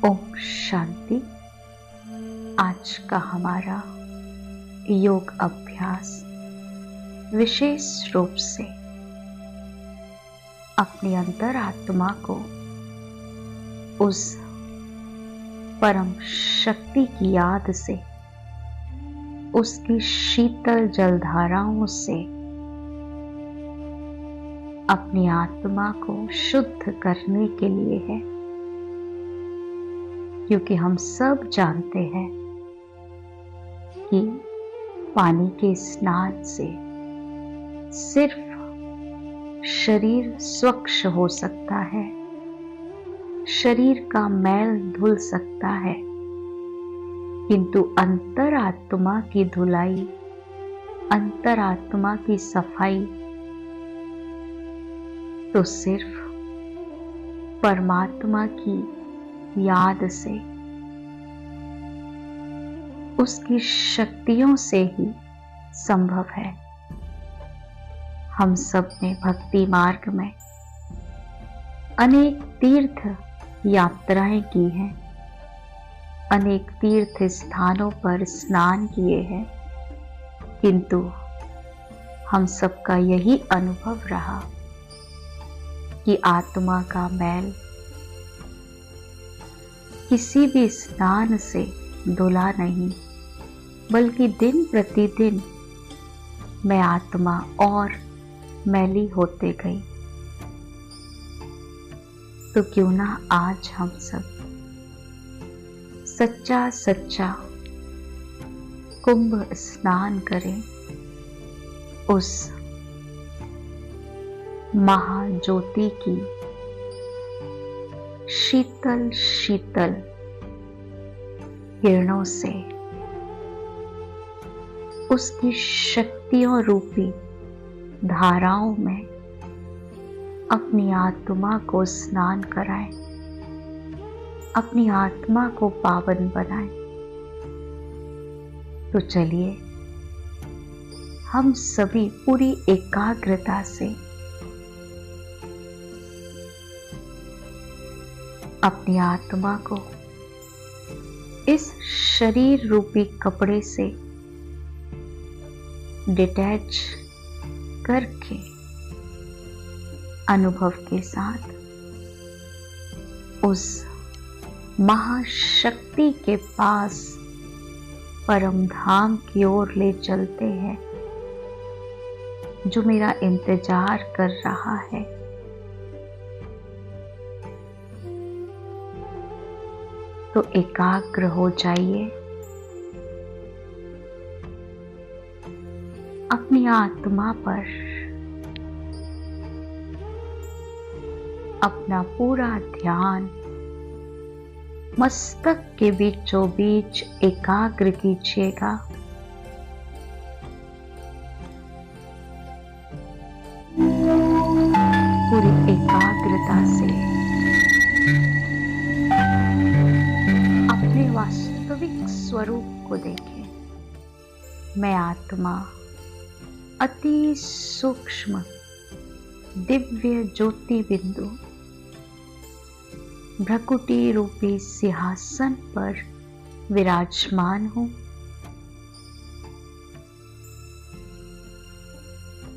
ओम शांति। आज का हमारा योग अभ्यास विशेष रूप से अपनी अंतरात्मा को उस परम शक्ति की याद से, उसकी शीतल जलधाराओं से अपनी आत्मा को शुद्ध करने के लिए है। क्योंकि हम सब जानते हैं कि पानी के स्नान से सिर्फ शरीर स्वच्छ हो सकता है, शरीर का मैल धुल सकता है, किंतु अंतरात्मा की धुलाई, अंतरात्मा की सफाई तो सिर्फ परमात्मा की याद से, उसकी शक्तियों से ही संभव है। हम सब ने भक्ति मार्ग में अनेक तीर्थ यात्राएं की हैं, अनेक तीर्थ स्थानों पर स्नान किए हैं, किंतु हम सबका यही अनुभव रहा कि आत्मा का मैल किसी भी स्नान से धुला नहीं, बल्कि दिन प्रतिदिन मैं आत्मा और मैली होते गई। तो क्यों ना आज हम सब सच्चा सच्चा कुंभ स्नान करें उस महाज्योति की शीतल शीतल किरणों से, उसकी शक्तियों रूपी धाराओं में अपनी आत्मा को स्नान कराएं, अपनी आत्मा को पावन बनाएं। तो चलिए हम सभी पूरी एकाग्रता से अपनी आत्मा को इस शरीर रूपी कपड़े से डिटैच करके अनुभव के साथ उस महाशक्ति के पास परम धाम की ओर ले चलते हैं, जो मेरा इंतजार कर रहा है। तो एकाग्र हो जाइए, अपनी आत्मा पर अपना पूरा ध्यान मस्तक के बीचों बीच एकाग्र कीजिएगा। पूरी एकाग्रता से अपने वास्तविक स्वरूप को देखें। मैं आत्मा अति सूक्ष्म दिव्य ज्योति बिंदु भ्रकुटी रूपी सिंहासन पर विराजमान हूं।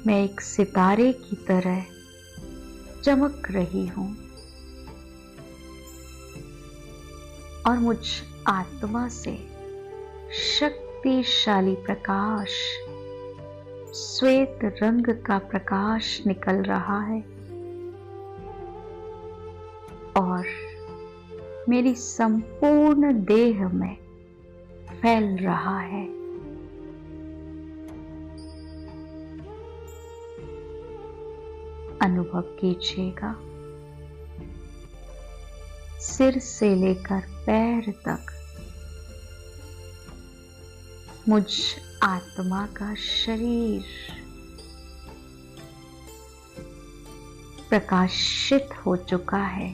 मैं एक सितारे की तरह चमक रही हूं और मुझ आत्मा से शक्तिशाली प्रकाश, श्वेत रंग का प्रकाश निकल रहा है और मेरी संपूर्ण देह में फैल रहा है। अनुभव कीजिएगा, सिर से लेकर पैर तक मुझ आत्मा का शरीर प्रकाशित हो चुका है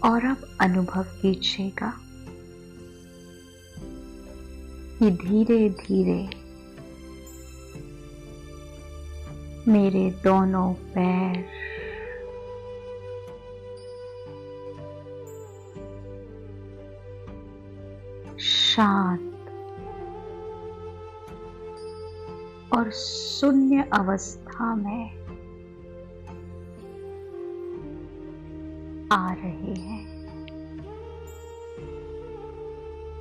और अब अनुभव कीजिएगा कि धीरे धीरे मेरे दोनों पैर शांत और शून्य अवस्था में आ रहे हैं।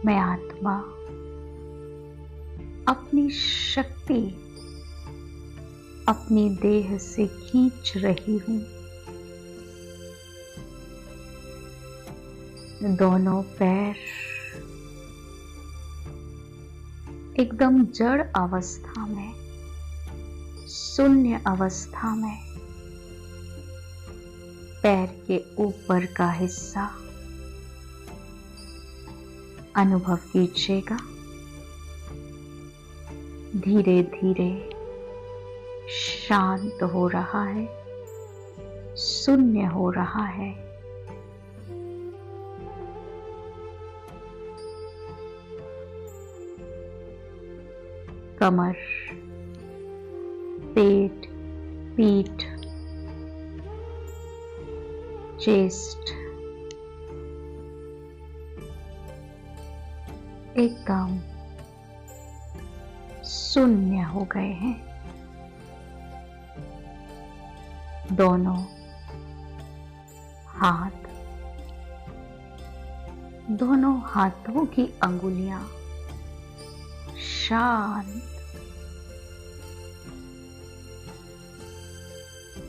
मैं आत्मा अपनी शक्ति अपनी देह से खींच रही हूं। दोनों पैर एकदम जड़ अवस्था में, शून्य अवस्था में, पैर के ऊपर का हिस्सा अनुभव कीजिएगा। धीरे धीरे शांत हो रहा है, शून्य हो रहा है। कमर, पेट, पीठ, चेस्ट एकदम शून्य हो गए हैं। दोनों हाथ, दोनों हाथों की अंगुलियां शांत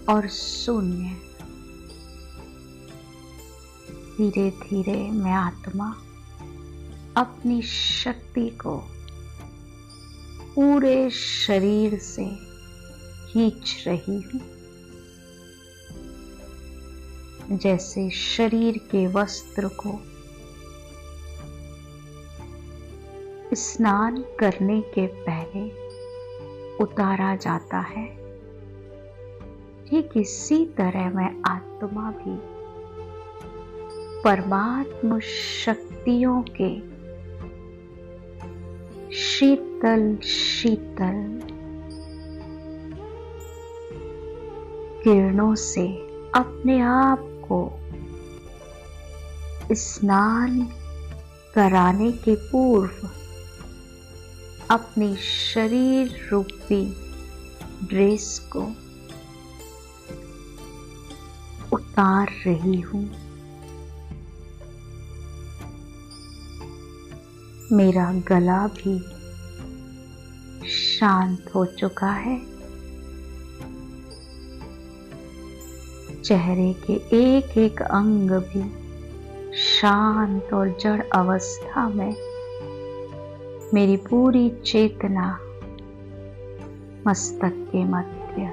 और शून्य। धीरे धीरे मैं आत्मा अपनी शक्ति को पूरे शरीर से खींच रही हूं। जैसे शरीर के वस्त्र को स्नान करने के पहले उतारा जाता है, ठीक इसी तरह मैं आत्मा भी परमात्म शक्तियों के शीतल शीतल किरणों से अपने आप को स्नान कराने के पूर्व अपनी शरीर रूपी ड्रेस को उतार रही हूं। मेरा गला भी शांत हो चुका है। चेहरे के एक एक अंग भी शांत और जड़ अवस्था में। मेरी पूरी चेतना मस्तक के मध्य,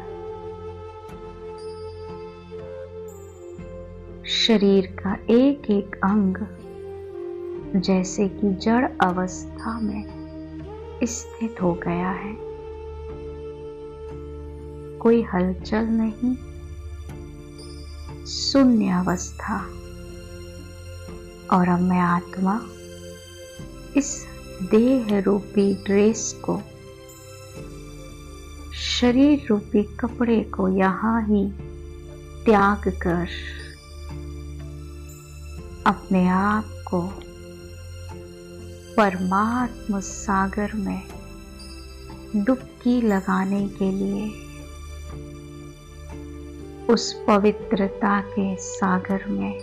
शरीर का एक एक अंग जैसे कि जड़ अवस्था में स्थित हो गया है। कोई हलचल नहीं, शून्य अवस्था। और अब मैं आत्मा इस देह रूपी ड्रेस को, शरीर रूपी कपड़े को यहाँ ही त्याग कर अपने आप को परमात्म सागर में डुबकी लगाने के लिए, उस पवित्रता के सागर में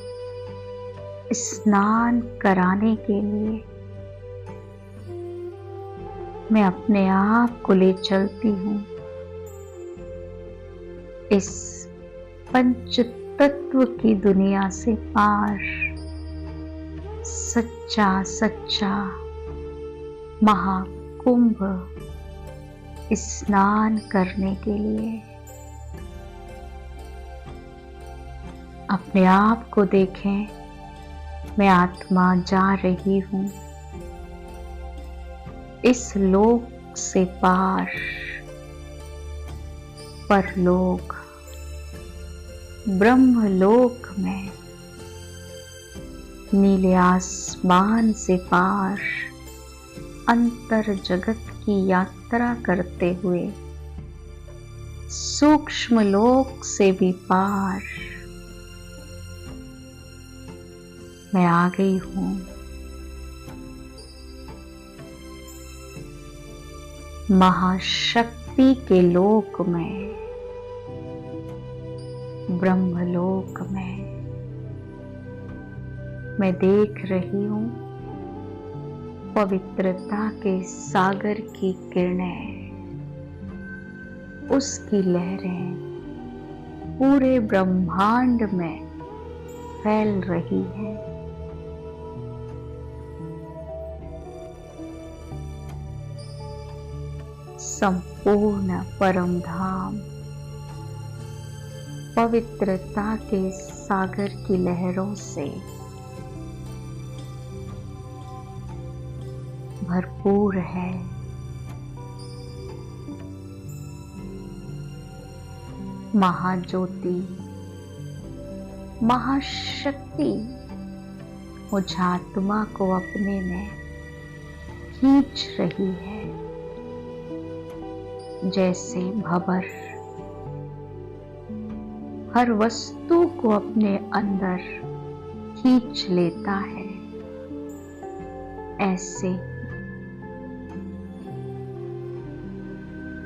स्नान कराने के लिए मैं अपने आप को ले चलती हूँ इस पंच तत्व की दुनिया से पार, सच्चा सच्चा महाकुंभ स्नान करने के लिए। अपने आप को देखें, मैं आत्मा जा रही हूं इस लोक से पार, परलोक ब्रह्मलोक में, नीले आसमान से पार, अंतर जगत की यात्रा करते हुए, सूक्ष्म लोक से भी पार मैं आ गई हूं। महाशक्ति के लोक में, ब्रह्मलोक में मैं देख रही हूँ पवित्रता के सागर की किरणें, उसकी लहरें पूरे ब्रह्मांड में फैल रही है। संपूर्ण परम धाम पवित्रता के सागर की लहरों से भरपूर है। महाज्योति, महाशक्ति मुझ आत्मा को अपने में खींच रही है, जैसे भंवर हर वस्तु को अपने अंदर खींच लेता है, ऐसे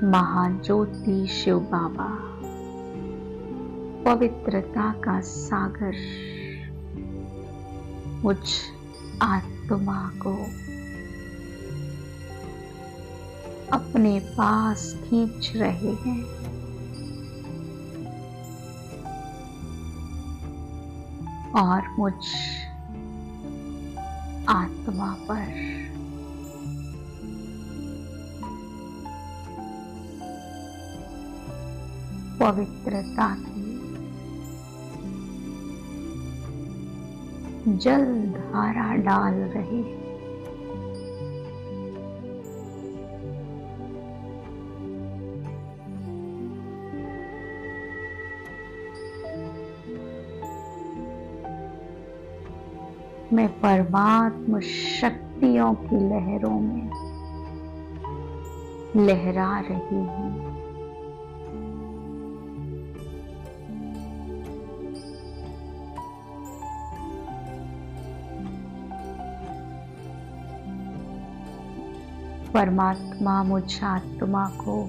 महाज्योति शिव बाबा पवित्रता का सागर मुझ आत्मा को अपने पास खींच रहे हैं। और मुझ आत्मा पर पवित्रता की जल धारा डाल रहे हैं। मैं परमात्म शक्तियों की लहरों में लहरा रही हूँ। परमात्मा मुझ आत्मा को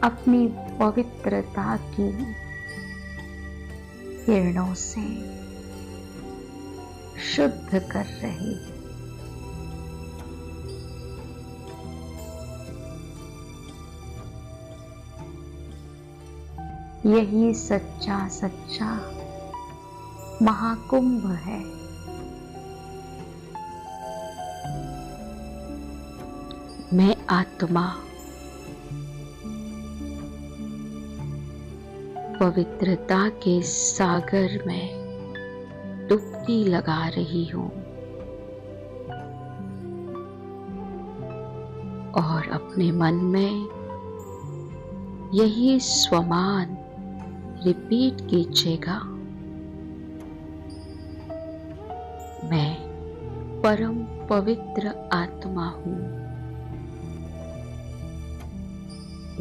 अपनी पवित्रता की किरणों से शुद्ध कर रही है। यही सच्चा सच्चा महाकुंभ है। मैं आत्मा पवित्रता के सागर में डुबकी लगा रही हूँ और अपने मन में यही स्वमान रिपीट कीजिएगा। मैं परम पवित्र आत्मा हूँ।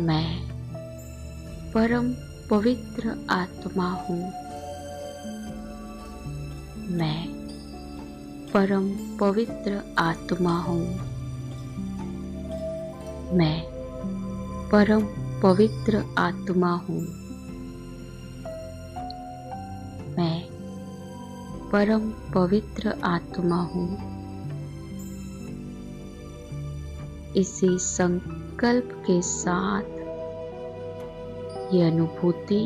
मैं परम पवित्र आत्मा हूँ। मैं परम पवित्र आत्मा हूँ। मैं परम पवित्र आत्मा हूँ। मैं परम पवित्र आत्मा हूँ। इसी संकल्प के साथ ये अनुभूति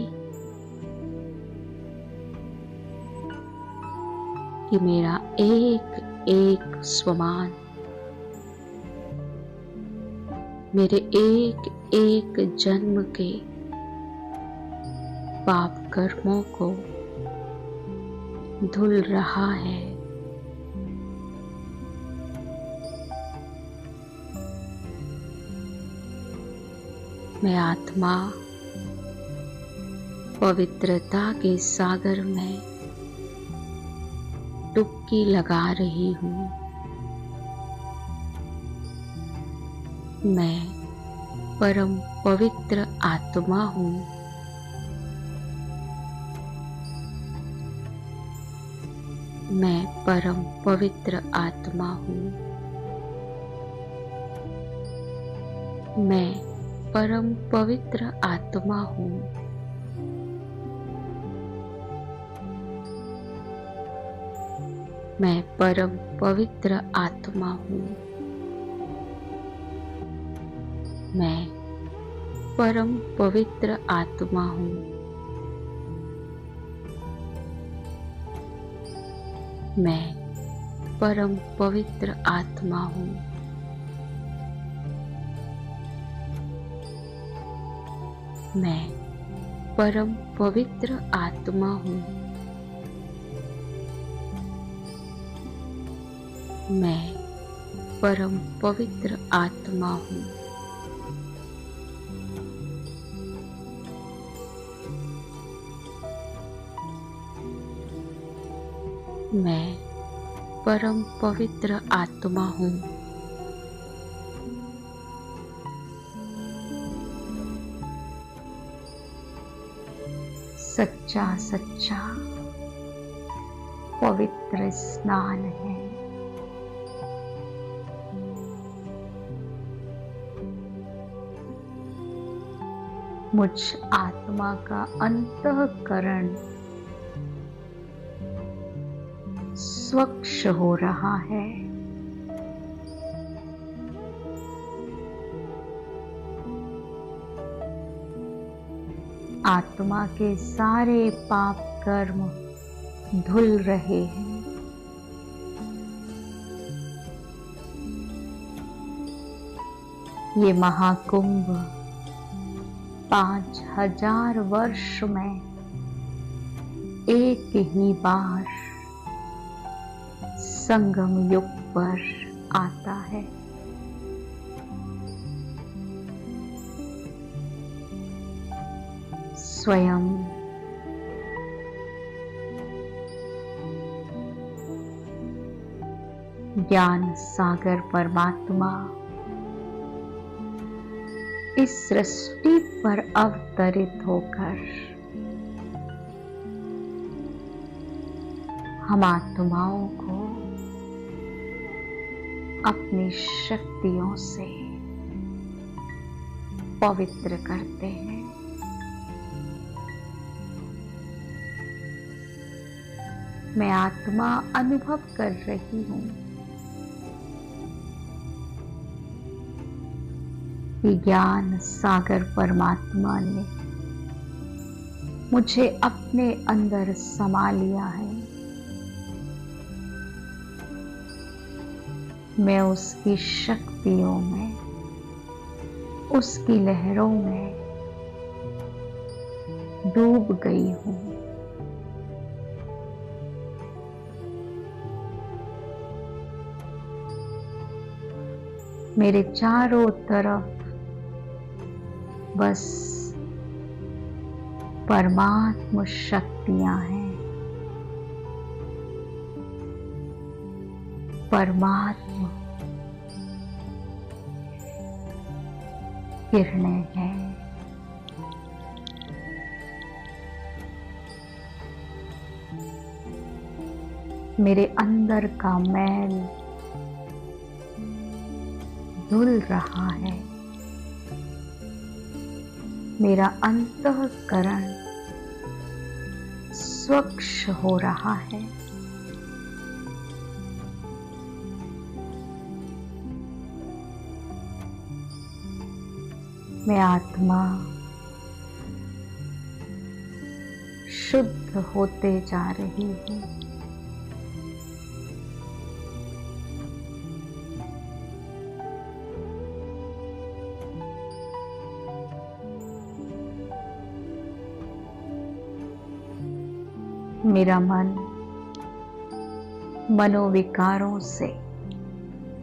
कि मेरा एक एक स्वमान मेरे एक एक जन्म के पाप कर्मों को धुल रहा है। मैं आत्मा पवित्रता के सागर में डुबकी लगा रही हूँ। मैं परम पवित्र आत्मा हूँ। मैं परम पवित्र आत्मा हूँ। मैं परम पवित्र आत्मा हूँ। मैं परम पवित्र आत्मा हूँ। मैं परम पवित्र आत्मा हूँ। मैं परम पवित्र आत्मा हूँ। मैं परम पवित्र आत्मा हूँ। मैं परम पवित्र आत्मा हूँ। मैं परम पवित्र आत्मा हूँ। सच्चा सच्चा पवित्र स्नान है। मुझ आत्मा का अंतःकरण स्वच्छ हो रहा है। आत्मा के सारे पाप कर्म धुल रहे हैं। ये महाकुंभ 5000 वर्ष में एक ही बार संगम युग पर आता है। स्वयं ज्ञान सागर परमात्मा इस सृष्टि पर अवतरित होकर हम आत्माओं को अपनी शक्तियों से पवित्र करते हैं। मैं आत्मा अनुभव कर रही हूँ कि ज्ञान सागर परमात्मा ने मुझे अपने अंदर समा लिया है। मैं उसकी शक्तियों में, उसकी लहरों में डूब गई हूँ। मेरे चारों तरफ बस परमात्म शक्तियां हैं। परमात्मा किरणें हैं। मेरे अंदर का मैल धुल रहा है। मेरा अंतःकरण स्वच्छ हो रहा है। मैं आत्मा शुद्ध होते जा रही हूँ। मेरा मन मनोविकारों से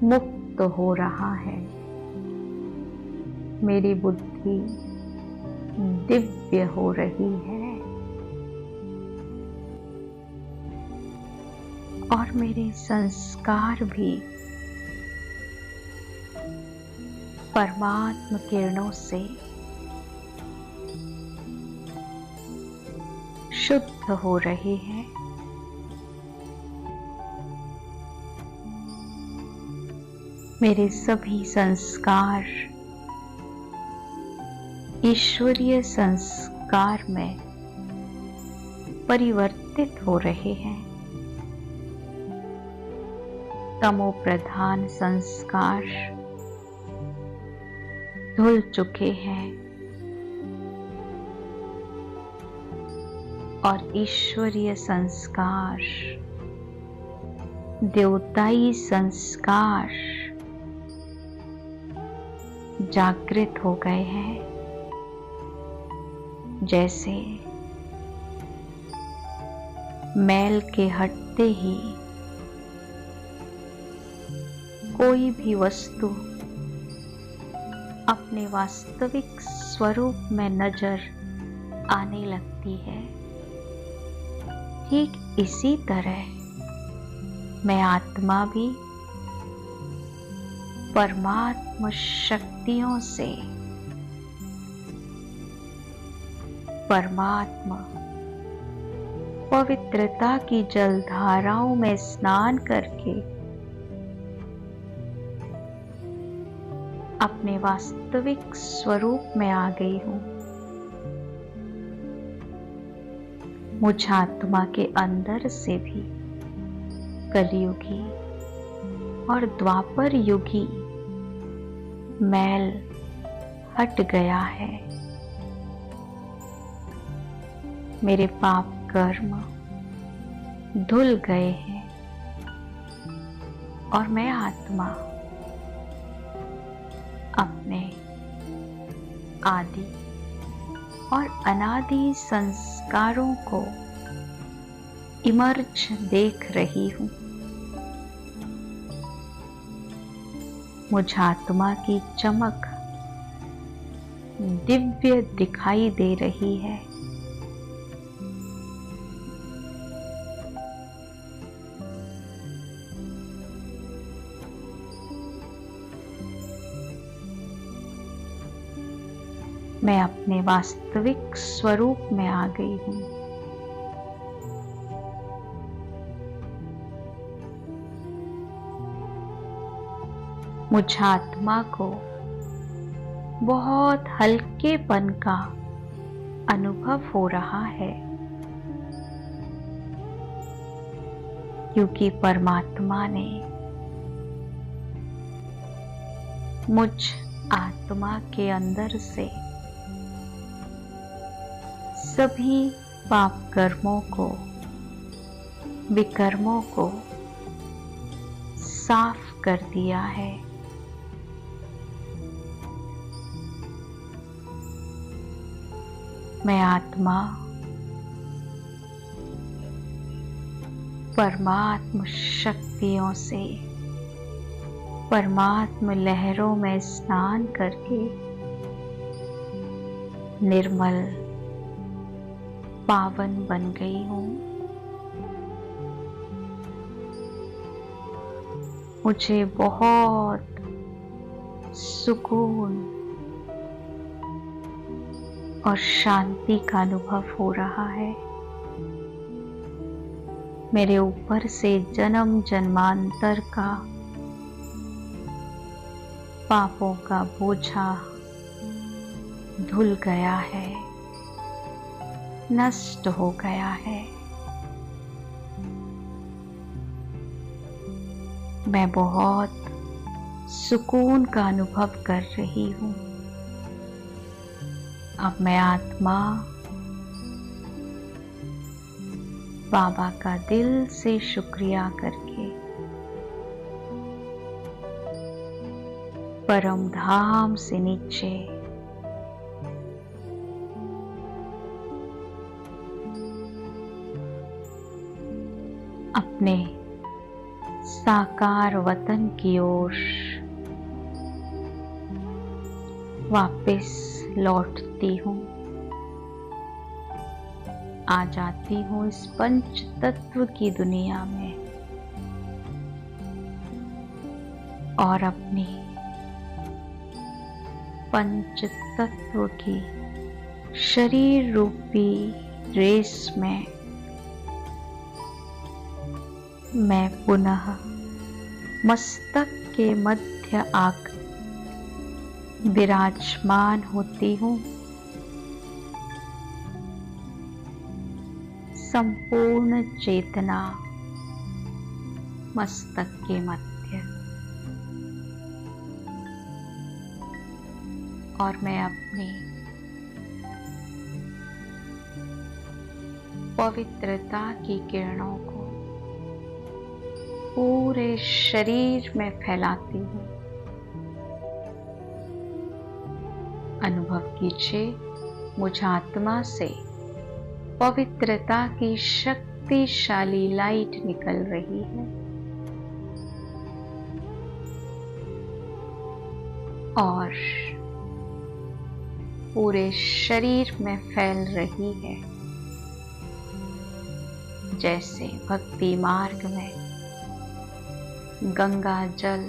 मुक्त हो रहा है। मेरी बुद्धि दिव्य हो रही है और मेरे संस्कार भी परमात्म किरणों से शुद्ध हो रहे हैं। मेरे सभी संस्कार ईश्वरीय संस्कार में परिवर्तित हो रहे हैं। तमो प्रधान संस्कार धुल चुके हैं और ईश्वरीय संस्कार, देवताई संस्कार जागृत हो गए हैं। जैसे मैल के हटते ही कोई भी वस्तु अपने वास्तविक स्वरूप में नजर आने लगती है, ठीक इसी तरह मैं आत्मा भी परमात्म शक्तियों से परमात्मा पवित्रता की जलधाराओं में स्नान करके अपने वास्तविक स्वरूप में आ गई हूं। मुझ आत्मा के अंदर से भी कलयुगी और द्वापर युगी मैल हट गया है। मेरे पाप कर्म धुल गए हैं और मैं आत्मा अपने आदि और अनादि संस्कारों को इमर्ज देख रही हूं। मुझ आत्मा की चमक दिव्य दिखाई दे रही है। मैं अपने वास्तविक स्वरूप में आ गई हूं। मुझ आत्मा को बहुत हल्केपन का अनुभव हो रहा है, क्योंकि परमात्मा ने मुझ आत्मा के अंदर से सभी पाप कर्मों को, विकर्मों को साफ कर दिया है। मैं आत्मा परमात्म शक्तियों से परमात्म लहरों में स्नान करके निर्मल पावन बन गई हूं। मुझे बहुत सुकून और शांति का अनुभव हो रहा है। मेरे ऊपर से जन्म जन्मांतर का पापों का बोझा धुल गया है, नष्ट हो गया है। मैं बहुत सुकून का अनुभव कर रही हूं। अब मैं आत्मा बाबा का दिल से शुक्रिया करके परम धाम से नीचे अपने साकार वतन की ओर वापस लौटती हूँ। आ जाती हूँ इस पंच तत्व की दुनिया में और अपनी पंच तत्व की शरीर रूपी रेस में मैं पुनः मस्तक के मध्य आकर विराजमान होती हूँ। संपूर्ण चेतना मस्तक के मध्य, और मैं अपनी पवित्रता की किरणों को पूरे शरीर में फैलाती हूँ। अनुभव कीजिए, मुझ आत्मा से पवित्रता की शक्तिशाली लाइट निकल रही है और पूरे शरीर में फैल रही है। जैसे भक्ति मार्ग में गंगा जल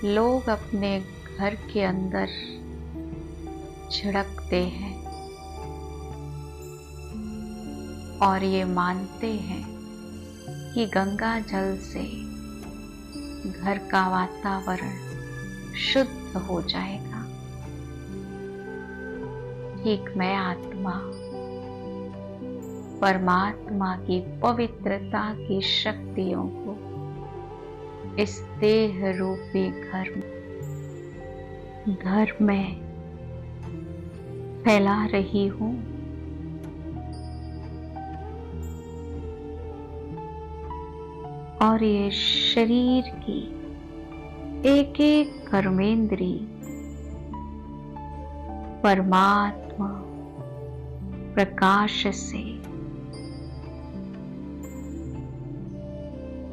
लोग अपने घर के अंदर छिड़कते हैं और ये मानते हैं कि गंगा जल से घर का वातावरण शुद्ध हो जाएगा। ठीक मैं आत्मा परमात्मा की पवित्रता की शक्तियों को इस देह रूपी घर में फैला रही हूँ। और ये शरीर की एक एक कर्मेंद्री परमात्मा प्रकाश से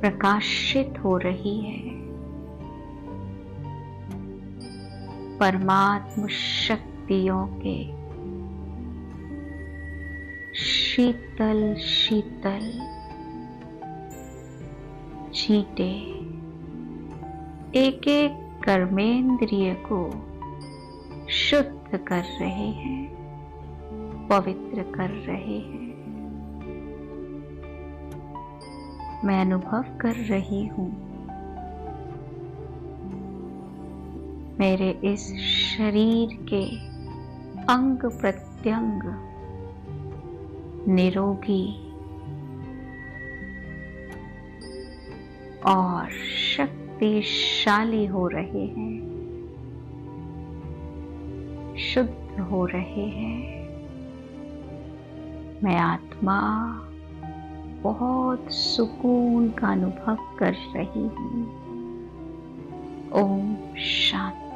प्रकाशित हो रही है। परमात्म शक्तियों के शीतल शीतल छींटे एक एक कर्मेंद्रिय को शुद्ध कर रहे हैं, पवित्र कर रहे हैं। मैं अनुभव कर रही हूँ मेरे इस शरीर के अंग प्रत्यंग निरोगी और शक्तिशाली हो रहे हैं, शुद्ध हो रहे हैं। मैं आत्मा बहुत सुकून का अनुभव कर रही हूँ। ओम शांति।